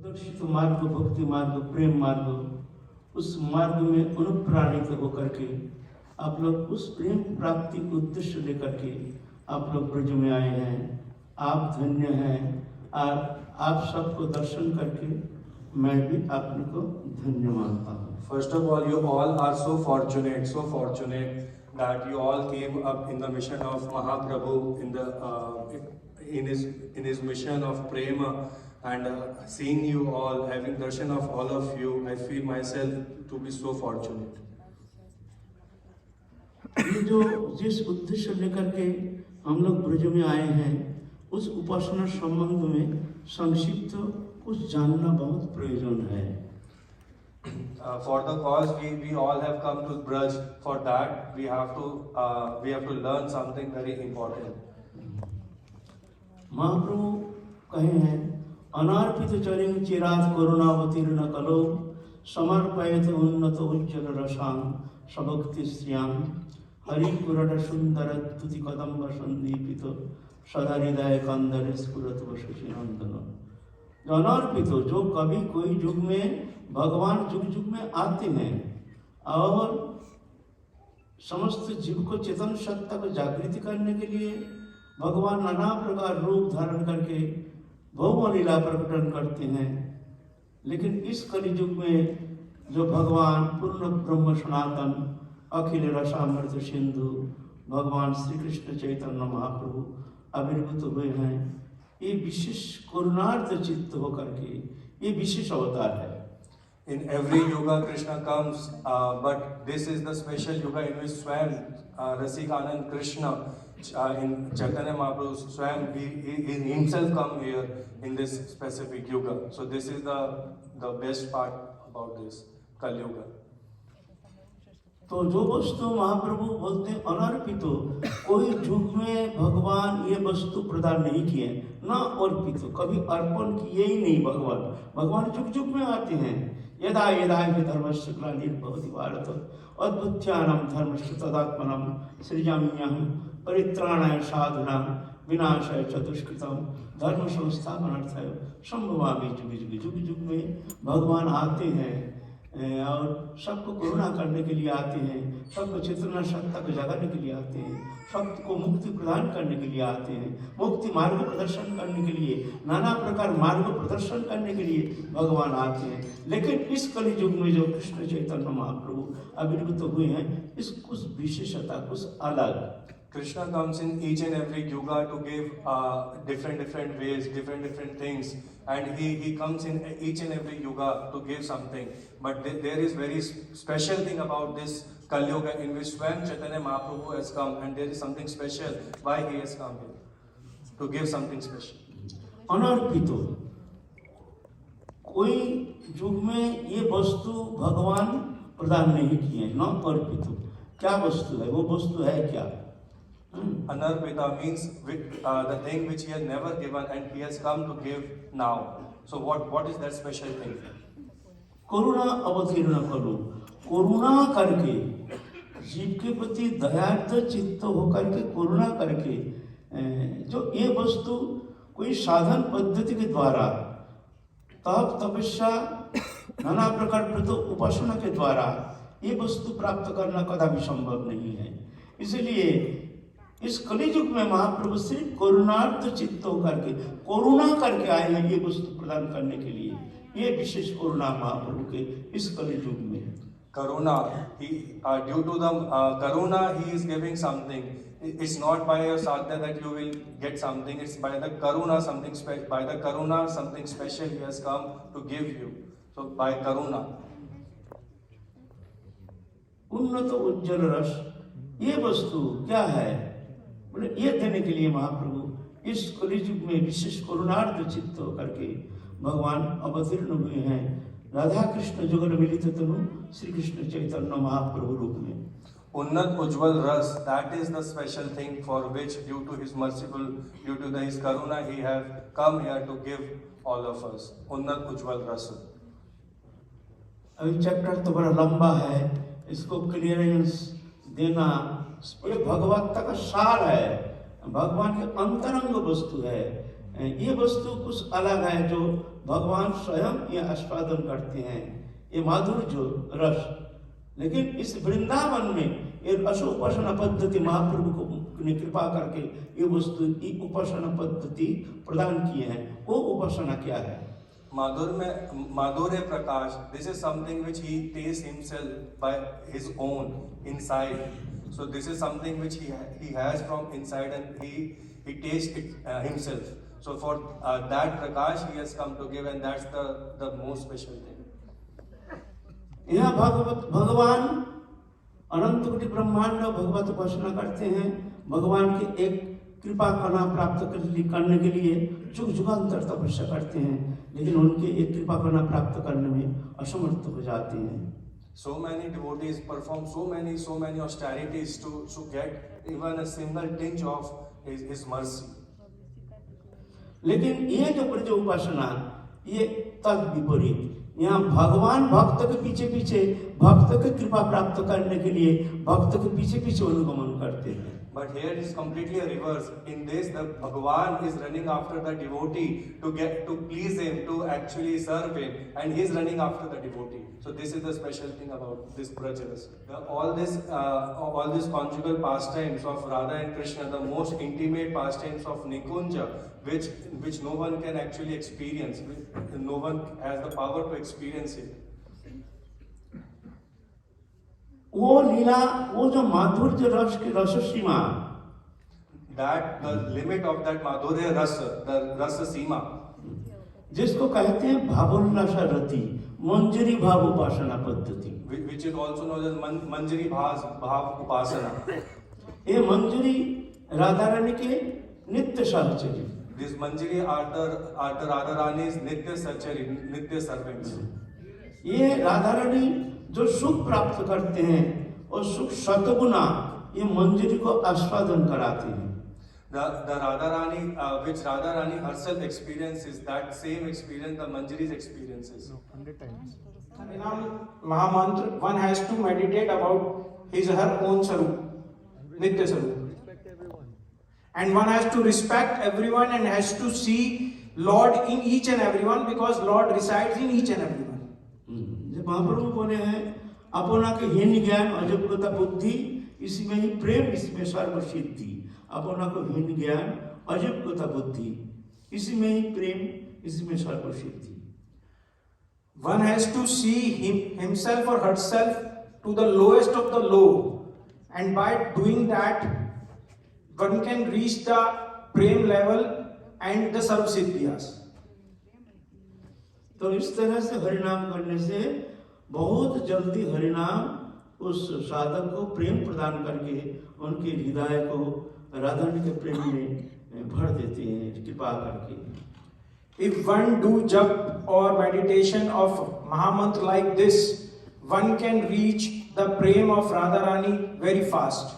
दर्शित मार्ग, भक्ति मार्ग, प्रेम मार्ग, उस मार्ग में अनुप्राणित होकर के आप लोग उस प्रेम प्राप्ति को उद्देश्य लेकर के आप लोग ब्रज में आए हैं। आप धन्य हैं और आप सबको दर्शन करके मैं भी आपको धन्य मानता हूँ। First of all, you all are so fortunate that you all came up in the mission of Mahaprabhu in his mission of prema, and seeing you all, having darshan of all of you, I feel myself to be so fortunate. ये जो जिस उद्देश्य लेकर के हम लोग ब्रज में आए हैं, उस उपासना संबंध में संक्षिप्त कुछ जानना बहुत प्रयोजन है। For the cause we all have come to Braj, for that we have to learn something very important. महाप्रभु कहे हैं, अनार्पित चरिं चिरात करुणावतीर्ण कलो समर्पयत उन्नत उज्ज्वल रसां सबक्ति श्रियां हरिपुरट सुंदर तुति कदम्ब संदीपित सदा हृदय कंदर स्फुरत वशुचिनंदन। अनार्पित, जो कभी कोई युग में भगवान जुग जुग में आते हैं और समस्त जीव को चेतन सत्ता को जागृति करने के लिए भगवान नाना प्रकार रूप धारण करके भौम लीला प्रकटन करते हैं। लेकिन इस कलियुग में जो भगवान पूर्ण ब्रह्म सनातन अखिल रसामृत सिंधु भगवान श्री कृष्ण चैतन्य महाप्रभु आविर्भूत हुए हैं, ये विशेष करुणार्थ चित्त होकर के ये विशेष अवतार है। In every yuga Krishna comes, but this is the special yuga in which Swam Rasikanand Kṛṣṇa in Chaitanya Mahaprabhu Swam he himself come here in this specific yuga. So this is the best part about this Kali Yuga. तो जो वस्तु महाप्रभु बोलते हैं अनर्पितो, कोई युग में भगवान ये वस्तु प्रदान नहीं किए, ना अर्पितो, कभी अर्पण किए ही नहीं। भगवान युग युग में आते हैं। यदा यदा हि धर्मस्य ग्लानिर्भवति भारत अद्भुत्यानां धर्मस्य तदात्मनां सृजाम्यहं परित्राणाय साधूनां विनाशाय च दुष्कृतां धर्म संस्थापनार्थाय संभवामि युगे युगे। युग युग में भगवान आते हैं और सबको करुणा करने के लिए आते हैं, सबको चेतना सत्ता को जगाने के लिए आते हैं, सबको मुक्ति प्रदान करने के लिए आते हैं, मुक्ति मार्ग प्रदर्शन करने के लिए, नाना प्रकार मार्ग प्रदर्शन करने के लिए भगवान आते हैं। लेकिन इस कलि युग में जो कृष्ण चैतन्य महाप्रभु आविर्भूत हुए हैं, इस कुछ विशेषता, कुछ अलग। Krishna comes in each and every yuga to give different ways, different things, and he comes in each and every yuga to give something. But there is very special thing about this Kali Yuga in which Swam Chaitanya Mahaprabhu has come, and there is something special why he has come here to give something special. अनर्पितो, कोई युग में ये वस्तु भगवान प्रदान नहीं किए, न अर्पितो। क्या वस्तु है? वो वस्तु है क्या? Anarpita means the thing which he has never given and he has come to give now. So what is that special thing? करुणा अवतीर्ण करो, करुणा करके जीव के प्रति दयार्थ चित्त होकर के करुणा करके जो ये वस्तु कोई साधन पद्धति के द्वारा तप तपस्या नाना प्रकार प्रति उपासना के द्वारा ये वस्तु प्राप्त करना कदापि संभव नहीं है। इसलिए इस कलियुग में महाप्रभु सिर्फ करुणार्थ चित्त होकर के करुणा करके आए हैं ये वस्तु प्रदान करने के लिए। ये विशेष करुणा महाप्रभु के इस कलियुग में। Karuna, due to the karuna, he is giving something. It's not by your sadhana that you will get something. It's by the karuna something special he has come to give you. So by karuna. उन्नत उज्ज्वल रस, ये वस्तु क्या है? बोले ये देने के लिए महाप्रभु इस कलियुग में विशेष करुणार्थ चित्त होकर के भगवान अवतीर्ण हुए हैं राधा कृष्ण जुगल मिलित तनु श्री कृष्ण चैतन्य महाप्रभु रूप में। उन्नत उज्ज्वल रस, that is the special thing for which due to his merciful, due to his karuna he have come here to give all of us. उन्नत उज्ज्वल रस। अभी चैप्टर तो बड़ा लंबा है, इसको क्लियरेंस देना, ये भगवत्ता का सार है, भगवान के अंतरंग वस्तु है। ये वस्तु कुछ अलग है जो भगवान स्वयं ये आस्वादन करते हैं, ये माधुर्य जो रस। लेकिन इस वृंदावन में ये रसोपासना पद्धति महाप्रभु को ने कृपा करके ये वस्तु की उपासना पद्धति प्रदान किए हैं। वो उपासना क्या है? माधुर्य प्रकाश, this is something which he tastes himself by his own inside. So this is something which he has from inside and he tastes it himself. So for that prakash he has come to give, and that's the most special thing. यह भगवान अनंत कोटि ब्रह्मांड भगवत उपासना करते हैं। भगवान के एक कृपा कला प्राप्त करने के लिए जुग जुगांतर तपस्या करते हैं, लेकिन उनके एक कृपा कला प्राप्त करने में असमर्थ हो जाते हैं। So many devotees perform so many austerities to get even a single tinge of his mercy. लेकिन ये जो ब्रज उपासना ये तद विपरीत, यहाँ भगवान भक्त के पीछे पीछे भक्त की कृपा प्राप्त करने के लिए भक्त के पीछे पीछे अनुगमन करते हैं। But here it is completely a reverse. In this, the Bhagavan is running after the devotee to please him, to actually serve him, and he is running after the devotee. So this is the special thing about this Brajas. All this conjugal pastimes of Radha and Krishna, the most intimate pastimes of Nikunja, which no one can actually experience, no one has the power to experience it. वो लीला, वो जो माधुर्य रस की रस सीमा, that the limit of that madhurya rasa, the rasa seema, जिसको कहते हैं भावोल्लास रति, मंजरी भाव उपासना पद्धति, which is also known as manjari bhav upasana. ये मंजरी राधा रानी के नित्य सहचरी। These manjari are the Radha Rani's nitya sachari, nitya servants. ये राधा रानी जो सुख प्राप्त करते हैं और सुख शतगुना ये मंजरी को आस्वादन कराते हैं। The Radha Rani, which Radha Rani herself experiences, that same experience the Manjari's experiences. 100 times. Mahamantra, one has to meditate about his or her own sarup, nitya sarup. And one has to respect everyone and has to see Lord in each and everyone, because Lord resides in each and everyone. महाप्रभु बोले हैं अपना के हीन ज्ञान अजोग्यता बुद्धि इसमें ही प्रेम इसमें सर्व सिद्धि। अपना को हीन ज्ञान अजोग्यता बुद्धि इसमें ही प्रेम इसमें सर्व सिद्धि। One has to see himself or herself to the lowest of the low, and by doing that one can reach the prem level and the sarv siddhiyas. तो इस तरह से हरिनाम करने से बहुत जल्दी हरिनाम उस साधक को प्रेम प्रदान करके उनके हृदय को राधा के प्रेम में भर देते हैं कृपा करके। If one do jap or meditation of Mahamantra like this, one can reach the prem of Radharani very fast.